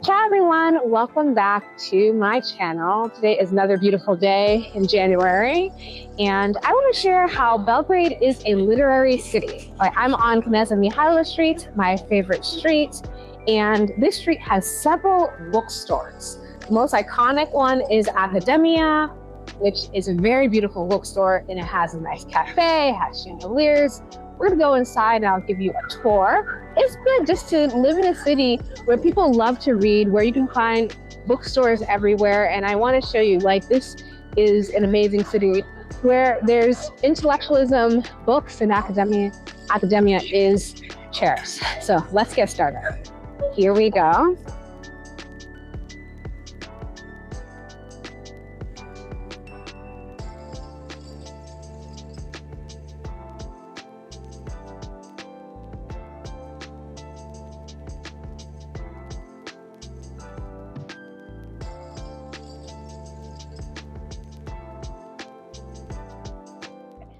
Ciao everyone, welcome back to my channel. Today is another beautiful day in January, and I want to share how Belgrade is a literary city. I'm on Knez Mihailova Street, my favorite street, and this street has several bookstores. The most iconic one is Akademija, which is a very beautiful bookstore, and it has a nice cafe, it has chandeliers. We're gonna go inside and I'll give you a tour. It's good just to live in a city where people love to read, where you can find bookstores everywhere. And I wanna show you, this is an amazing city where there's intellectualism, books, and academia is cherished. So let's get started. Here we go.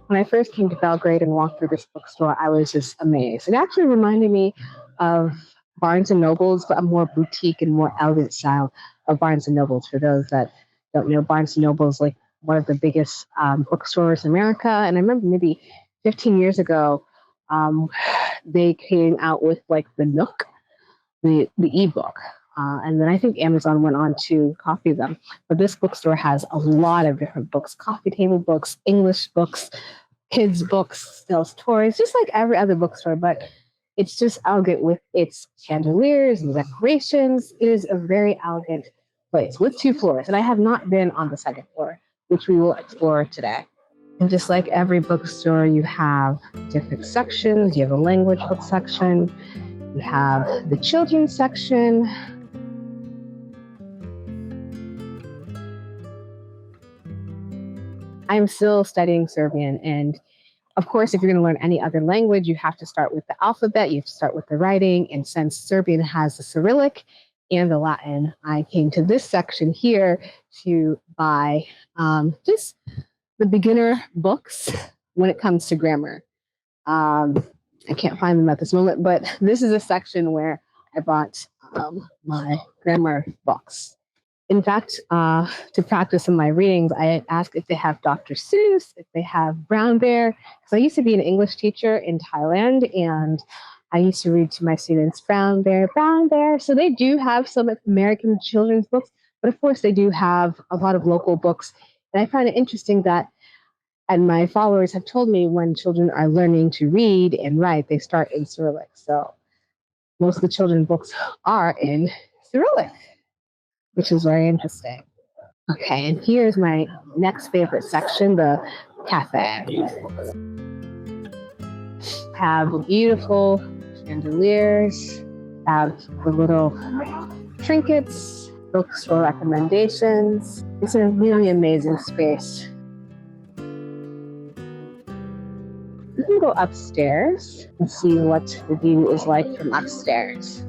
When I first came to Belgrade and walked through this bookstore, I was just amazed. It actually reminded me of Barnes and Nobles, but a more boutique and more elegant style of Barnes and Nobles. For those that don't know, Barnes and Noble is like one of the biggest bookstores in America. And I remember maybe 15 years ago, they came out with the Nook, the ebook. And then I think Amazon went on to copy them. But this bookstore has a lot of different books, coffee table books, English books, kids' books, sells toys, just like every other bookstore. But it's just elegant with its chandeliers and decorations. It is a very elegant place with 2 floors. And I have not been on the second floor, which we will explore today. And just like every bookstore, you have different sections. You have a language book section. You have the children's section. I'm still studying Serbian, and of course, if you're going to learn any other language, you have to start with the alphabet, you have to start with the writing, and since Serbian has the Cyrillic and the Latin, I came to this section here to buy just the beginner books when it comes to grammar. I can't find them at this moment, but this is a section where I bought my grammar books. In fact, to practice in my readings, I ask if they have Dr. Seuss, if they have Brown Bear, because I used to be an English teacher in Thailand, and I used to read to my students, Brown Bear, Brown Bear. So they do have some American children's books, but of course they do have a lot of local books. And I find it interesting that, and my followers have told me when children are learning to read and write, they start in Cyrillic. So most of the children's books are in Cyrillic, which is very interesting. Okay, and here's my next favorite section, the cafe. Have beautiful chandeliers, have the little trinkets, bookstore recommendations. It's a really amazing space. You can go upstairs and see what the view is like from upstairs.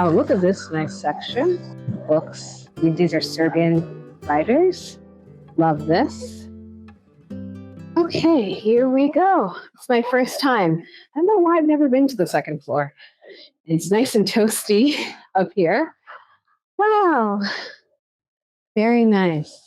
Oh, look at this nice section. Books. These are Serbian writers. Love this. Okay, here we go. It's my first time. I don't know why I've never been to the second floor. It's nice and toasty up here. Wow. Very nice.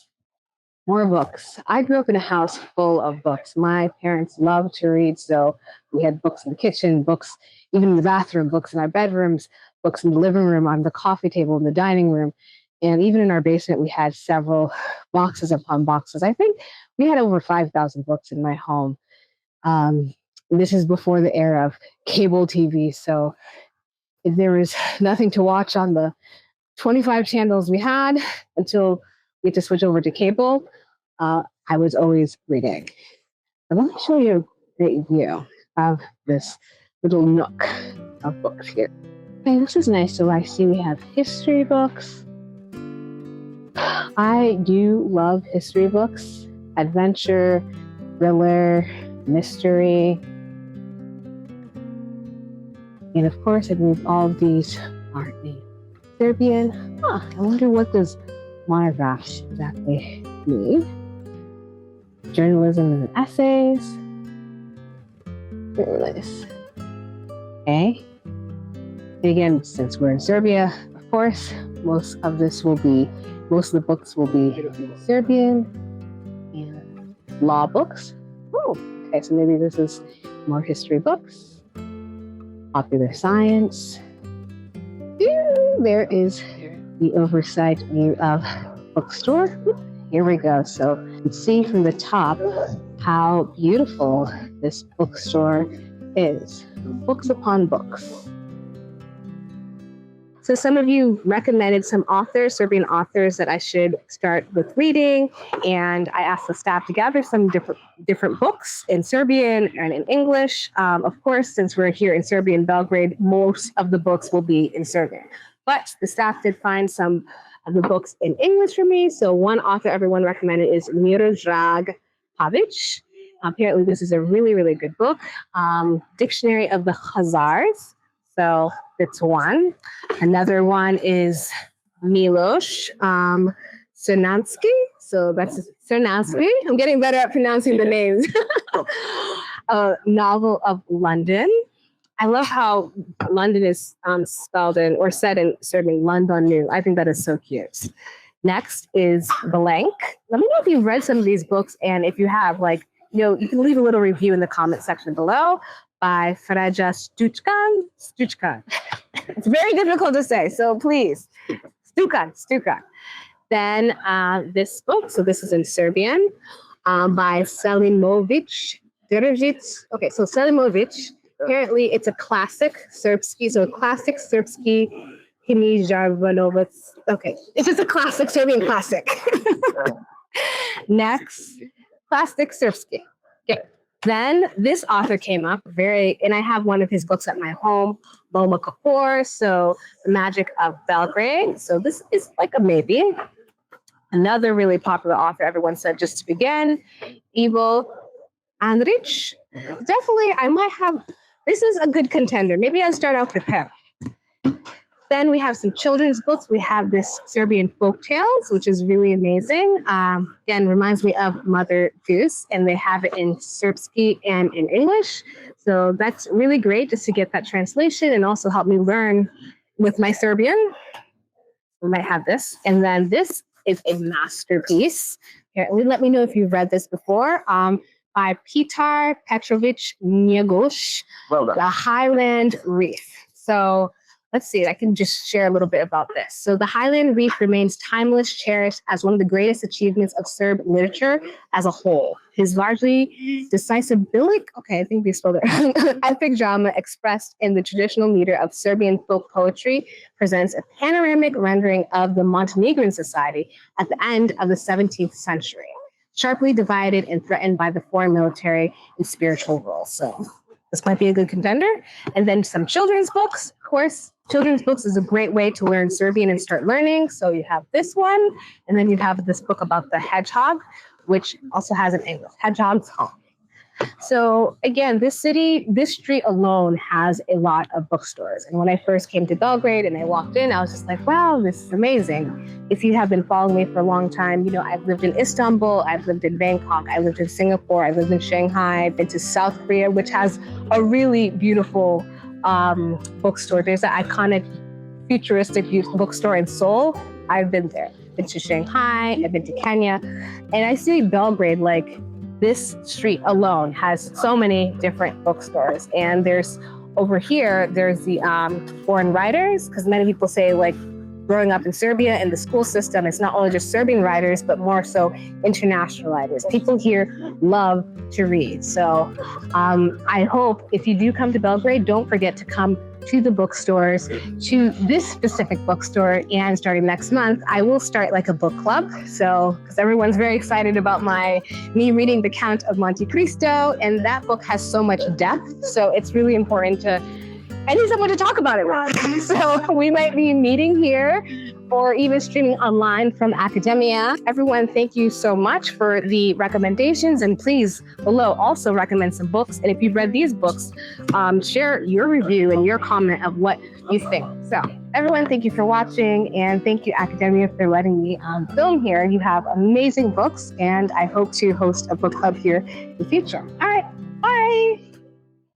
More books. I grew up in a house full of books. My parents loved to read, so we had books in the kitchen, books even in the bathroom, books in our bedrooms, books in the living room, on the coffee table, in the dining room. And even in our basement, we had several boxes upon boxes. I think we had over 5,000 books in my home. This is before the era of cable TV, so there was nothing to watch on the 25 channels we had until we had to switch over to cable. I was always reading. But let me show you a great view of this little nook of books here. Okay, this is nice. So I see we have history books. I do love history books, adventure, thriller, mystery. And of course, I believe all of these are in Serbian. I wonder what does Marvash exactly mean? Journalism and essays. Very nice. Okay. Again, since we're in Serbia, of course, most of the books will be Serbian and law books. Oh, okay, so maybe this is more history books, popular science. There is the oversight view of bookstore. Here we go. So you can see from the top how beautiful this bookstore is. Books upon books. So some of you recommended some authors, Serbian authors, that I should start with reading. And I asked the staff to gather some different books in Serbian and in English. Of course, since we're here in Serbia and Belgrade, most of the books will be in Serbian. But the staff did find some of the books in English for me. So one author everyone recommended is Miroslav Pavic. Apparently, this is a really, really good book. Dictionary of the Khazars. So that's one. Another one is Miloš Cernansky. So that's Cernansky. I'm getting better at pronouncing the names. A novel of London. I love how London is spelled in or said in Serbian, Londonu. I think that is so cute. Next is Blank. Let me know if you've read some of these books, and if you have, you can leave a little review in the comment section below. By Freja Stučkan. It's very difficult to say, so please, Stučkan. Then this book, so this is in Serbian, by Selimović Držić. Okay, so Selimović, apparently it's a classic Srpski, Književnost. Okay, it's just a classic, Serbian classic. Next, classic Srpski. Okay. Then this author came up and I have one of his books at my home, Boma Kapor, so The Magic of Belgrade. So this is like a maybe. Another really popular author, everyone said just to begin, Ivo Andrić. Definitely, this is a good contender. Maybe I'll start off with him. Then we have some children's books. We have this Serbian folk tales, which is really amazing. Again, reminds me of Mother Goose, and they have it in Srpski and in English. So that's really great just to get that translation and also help me learn with my Serbian. We might have this. And then this is a masterpiece. Let me know if you've read this before. By Petar Petrović Njegoš, well done. The Highland Reef. So let's see, I can just share a little bit about this. So the Highland Reef remains timeless, cherished as one of the greatest achievements of Serb literature as a whole. His largely decisibilic, I think they spelled it, epic drama expressed in the traditional meter of Serbian folk poetry presents a panoramic rendering of the Montenegrin society at the end of the 17th century, sharply divided and threatened by the foreign military and spiritual rule. So this might be a good contender. And then some children's books, of course. Children's books is a great way to learn Serbian and start learning. So you have this one, and then you have this book about the hedgehog, which also has an English, Hedgehog's Home. So again, this street alone has a lot of bookstores. And when I first came to Belgrade and I walked in, I was just like, wow, this is amazing. If you have been following me for a long time, I've lived in Istanbul, I've lived in Bangkok, I lived in Singapore, I lived in Shanghai, I've been to South Korea, which has a really beautiful bookstore. There's an iconic futuristic bookstore in Seoul. I've been there. Been to Shanghai, I've been to Kenya. And I see Belgrade, this street alone has so many different bookstores. And there's the foreign writers, because many people say growing up in Serbia and the school system, it's not only just Serbian writers, but more so international writers. People here love to read. So I hope if you do come to Belgrade, don't forget to come to the bookstores, to this specific bookstore. And starting next month, I will start a book club. So, because everyone's very excited about me reading the Count of Monte Cristo, and that book has so much depth. So it's really important I need someone to talk about it with. So we might be meeting here or even streaming online from Akademija. Everyone, thank you so much for the recommendations. And please, below, also recommend some books. And if you've read these books, share your review and your comment of what you think. So everyone, thank you for watching. And thank you, Akademija, for letting me film here. You have amazing books. And I hope to host a book club here in the future. All right, bye.